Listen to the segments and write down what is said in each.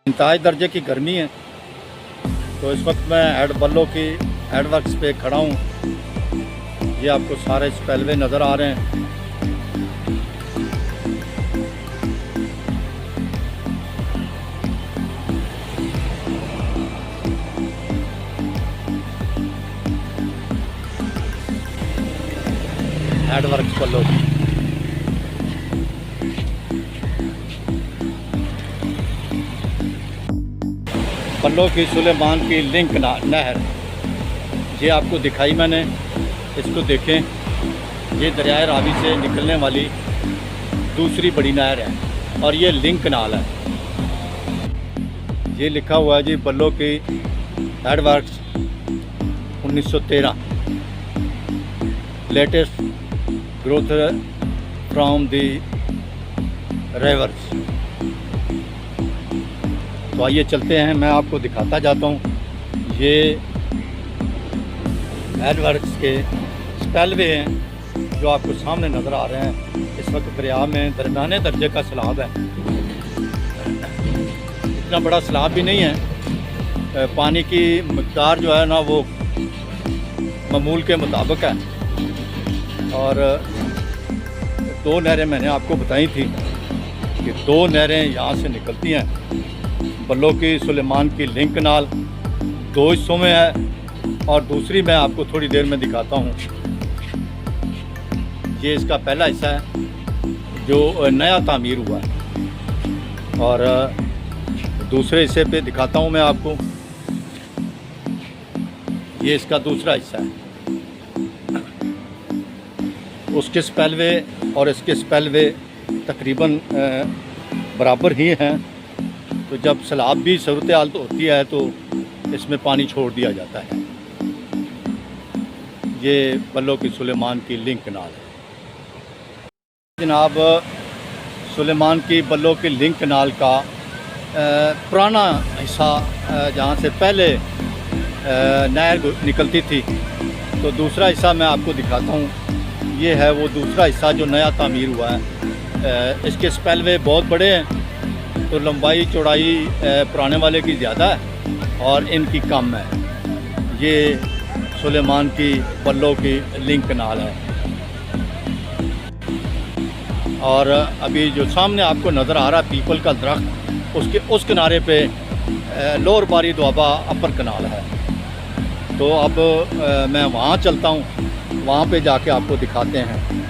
इंतहाई दर्जे की गर्मी है, तो इस वक्त मैं बल्लो की एडवर्क्स पे खड़ा हूँ। ये आपको सारे स्पेलवे नज़र आ रहे हैं। एडवर्क्स बल्लो की बल्लो की सुलेमान की लिंक नहर, ये आपको दिखाई मैंने। इसको देखें, ये दरियाए रावी से निकलने वाली दूसरी बड़ी नहर है और ये लिंक नाल है। ये लिखा हुआ है जी बल्लो की एडवर्क्स 1913 latest growth from the reverse. तो आइए चलते हैं, मैं आपको दिखाता जाता हूँ। ये एडवर्क्स के स्पेलवे हैं जो आपको सामने नज़र आ रहे हैं। इस वक्त दरिया में दरमियाने दर्जे का सैलाब है, इतना बड़ा सैलाब भी नहीं है। पानी की मकदार जो है ना वो मामूल के मुताबिक है। और दो नहरें मैंने आपको बताई थी कि दो नहरें यहाँ से निकलती हैं। बल्लो की सुलेमान की लिंक नाल दो हिस्सों में है और दूसरी मैं आपको थोड़ी देर में दिखाता हूँ। ये इसका पहला हिस्सा है जो नया तामीर हुआ है और दूसरे हिस्से पे दिखाता हूँ मैं आपको। ये इसका दूसरा हिस्सा है। उसके स्पेलवे और इसके स्पेलवे तकरीबन बराबर ही हैं। तो जब सैलाब भी सूरत हाल तो होती है तो इसमें पानी छोड़ दिया जाता है। ये बल्लो की सुलेमान की लिंक नाल है जनाब। सुलेमान की बल्लो की लिंक नाल का पुराना हिस्सा जहाँ से पहले नहर निकलती थी, तो दूसरा हिस्सा मैं आपको दिखाता हूँ। ये है वो दूसरा हिस्सा जो नया तामीर हुआ है। इसके स्पेलवे बहुत बड़े हैं, तो लंबाई चौड़ाई पुराने वाले की ज़्यादा है और इनकी कम है। ये सुलेमान की बल्लो की लिंक नाल है। और अभी जो सामने आपको नज़र आ रहा है पीपल का दरख्त, उसके उस किनारे पे लोअर बारी दोआबा अपर कनाल है। तो अब मैं वहाँ चलता हूँ, वहाँ पे जाके आपको दिखाते हैं।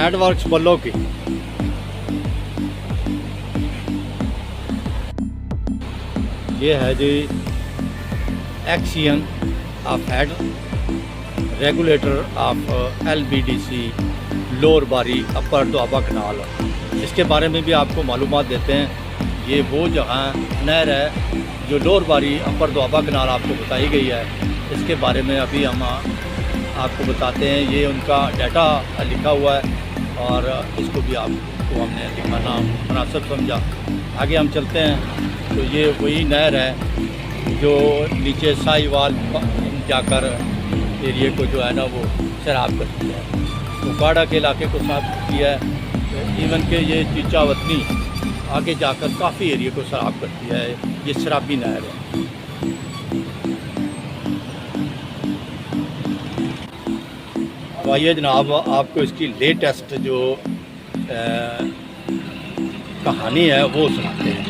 एडवर्क्स बल्लो की ये है जी एक्शन ऑफ हेड रेगुलेटर ऑफ LBDC lower Bari upper Doaba कनाल। इसके बारे में भी आपको मालूमात देते हैं। ये वो जगह नहर है जो लोअर बारी अपर दोआबा कनाल आपको बताई गई है। इसके बारे में अभी हम आपको बताते हैं। ये उनका डाटा लिखा हुआ है और इसको भी आपको हमने दिखाना मुनासिब समझा। आगे हम चलते हैं। तो ये वही नहर है जो नीचे साहिवाल जाकर एरिए को जो है ना वो सैराब करती है, उकाड़ा के इलाके को साफ करती है। इवन के ये चीचावतनी आगे जाकर काफ़ी एरिए को सैराब करती है। ये शराबी नहर है। अब आइए जनाब, आपको इसकी लेटेस्ट जो कहानी है वो सुनाते हैं।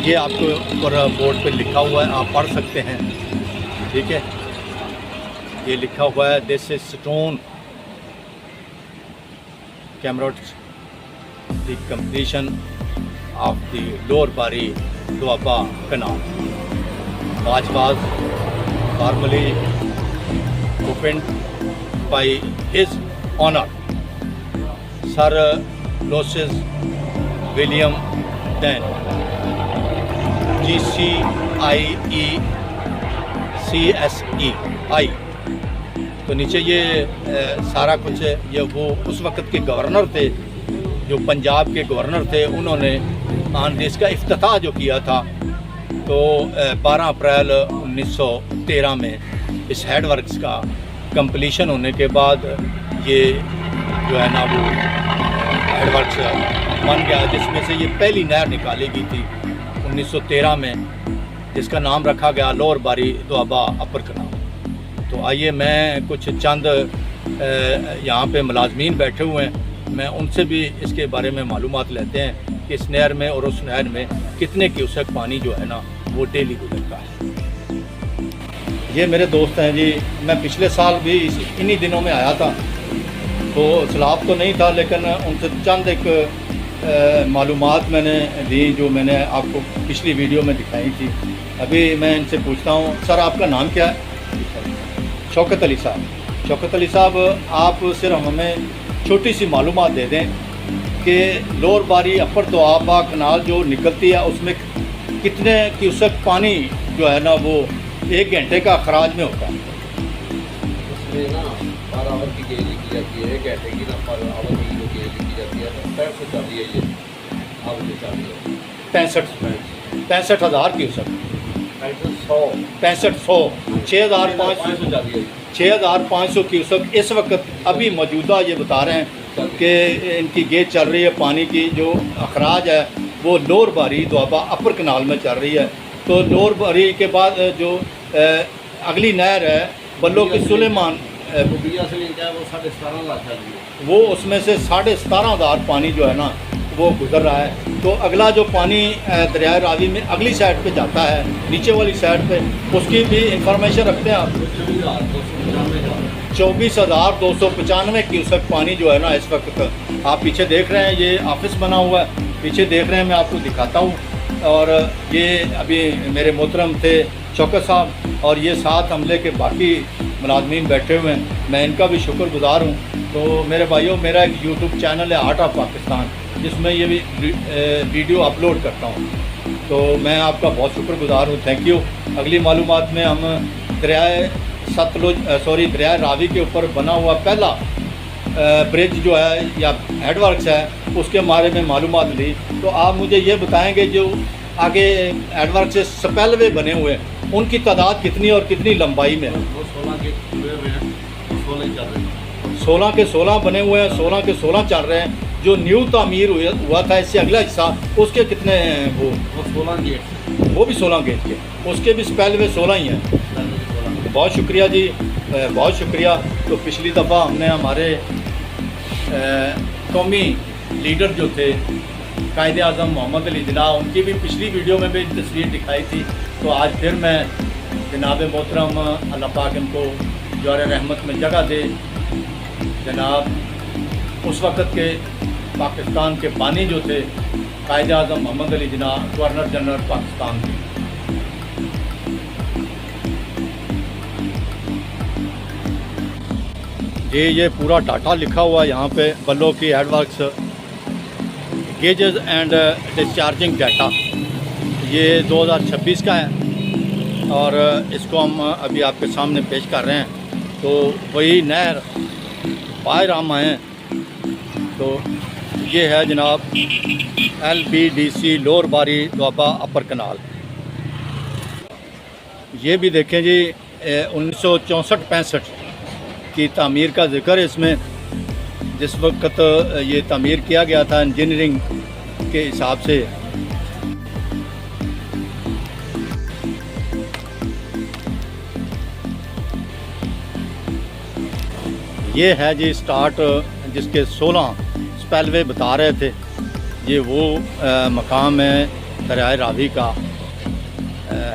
ये आपको ऊपर बोर्ड पे लिखा हुआ है, आप पढ़ सकते हैं। ठीक है, ये लिखा हुआ है this is stone commemorates the completion of the lower Bari Doaba canal was formally open by his honour sir Louis William Dane GCIECSEI। तो नीचे ये सारा कुछ ये वो उस वक़्त के गवर्नर थे जो पंजाब के गवर्नर थे उन्होंने इसका इफ्तिताह जो किया था, तो 12 अप्रैल 1913 में इस हेड वर्क्स का कंप्लीशन होने के बाद ये जो है ना वो हेड वर्क्स बन गया, जिसमें से ये पहली नहर निकाली गई थी 1913 में, जिसका नाम रखा गया लोअर बारी दोआबा अपर कनाल। तो आइए मैं कुछ चंद यहाँ पे मुलाजमीन बैठे हुए हैं, मैं उनसे भी इसके बारे में मालूमात लेते हैं कि इस नहर में और उस नहर में कितने क्यूसेक पानी जो है ना वो डेली गुजरता है। ये मेरे दोस्त हैं जी, मैं पिछले साल भी इन्हीं दिनों में आया था, तो सैलाब तो नहीं था, लेकिन उनसे चंद एक मालूमात मैंने दी जो मैंने आपको पिछली वीडियो में दिखाई थी। अभी मैं इनसे पूछता हूँ, सर आपका नाम क्या है? शौकत अली साहब। शौकत अली साहब, आप सिर्फ हमें छोटी सी मालूमात दे दें कि लोअर बारी अपर दोआबा कनाल जो निकलती है उसमें कितने क्यूसेक पानी जो है ना वो 1 घंटे का अखराज में होता है? उसमें ना पर आवर की गेज लिखी जाती है, 1 घंटे की ना पर आवर की जो गेज लिखी जाती है, 65 चल रही है ये अब जो चल रही है 65,000 क्यूसेक 6500 6,500 क्यूसेक इस वक्त अभी मौजूदा ये बता रहे हैं कि इनकी गेज चल रही है पानी की, जो अखराज है वो लोअर बारी दोआबा अपर कनाल में चल रही है। तो लोअर बारी के बाद जो अगली नहर है बल्लो की सुलेमान वो उसमें से 17,500 पानी जो है ना वो गुजर रहा है। तो अगला जो पानी दरिया रावी में अगली साइड पे जाता है, नीचे वाली साइड पे, उसकी भी इंफॉर्मेशन रखते हैं आप? 24,295 क्यूसेक पानी जो है ना इस वक्त आप पीछे देख रहे हैं, ये ऑफिस बना हुआ है, पीछे देख रहे हैं, मैं आपको दिखाता हूँ। और ये अभी मेरे मोहतरम थे शौकत साहब, और ये साथ हमले के बाकी मुलाजमीन बैठे हुए हैं, मैं इनका भी शुक्रगुजार हूँ। तो मेरे भाइयों, मेरा एक यूट्यूब चैनल है आर्ट ऑफ पाकिस्तान, जिसमें ये भी वीडियो अपलोड करता हूँ, तो मैं आपका बहुत शुक्रगुजार हूँ, थैंक यू। अगली मालूमात में हम दरिया रावी के ऊपर बना हुआ पहला ब्रिज जो है या हेडवर्क्स है उसके बारे में मालूमात ली। तो आप मुझे ये बताएंगे जो आगे हेडवर्क से स्पेलवे बने हुए हैं उनकी तादाद कितनी और कितनी लंबाई में है? 16 के 16 बने हुए हैं, 16 के 16 चल रहे हैं। जो न्यू तामीर हुआ था इससे अगला हिस्सा, उसके कितने हैं? वो 16 गेट, वो भी 16 गेट के, उसके भी स्पेलवे 16 ही हैं। बहुत शुक्रिया जी, बहुत शुक्रिया। तो पिछली दफ़ा हमने हमारे कौमी लीडर जो थे कायदे आज़म मोहम्मद अली जिन्ना, उनकी भी पिछली वीडियो में भी तस्वीर दिखाई थी। तो आज फिर मैं जनाब मोहतरम अल्लाह पाक इनको जौर रहमत में जगह दे, जनाब उस वक़्त के पाकिस्तान के बानी जो थे कायदे आज़म मोहम्मद अली जिन्ना, गवर्नर जनरल पाकिस्तान के। ये पूरा डाटा लिखा हुआ है यहाँ पे, बल्लो की headworks gauges and discharging data, ये 2026 का है और इसको हम अभी आपके सामने पेश कर रहे हैं। तो वही नहर बाहर हम आए हैं, तो ये है जनाब LBDC लोअर बारी दोआबा अपर कनाल। ये भी देखें जी 1964-65 की तामीर का जिक्र है इसमें, जिस वक्त ये तामीर किया गया था इंजीनियरिंग के हिसाब से। ये है जी स्टार्ट, जिसके 16 स्पेलवे बता रहे थे, ये वो मकाम है दरिया रावी का,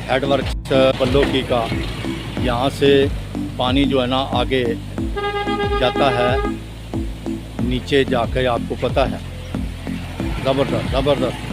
हेडवर्क्स बल्लो की का। यहाँ से पानी जो है ना आगे जाता है नीचे जाकर, आपको पता है, ज़बरदस्त ज़बरदस्त।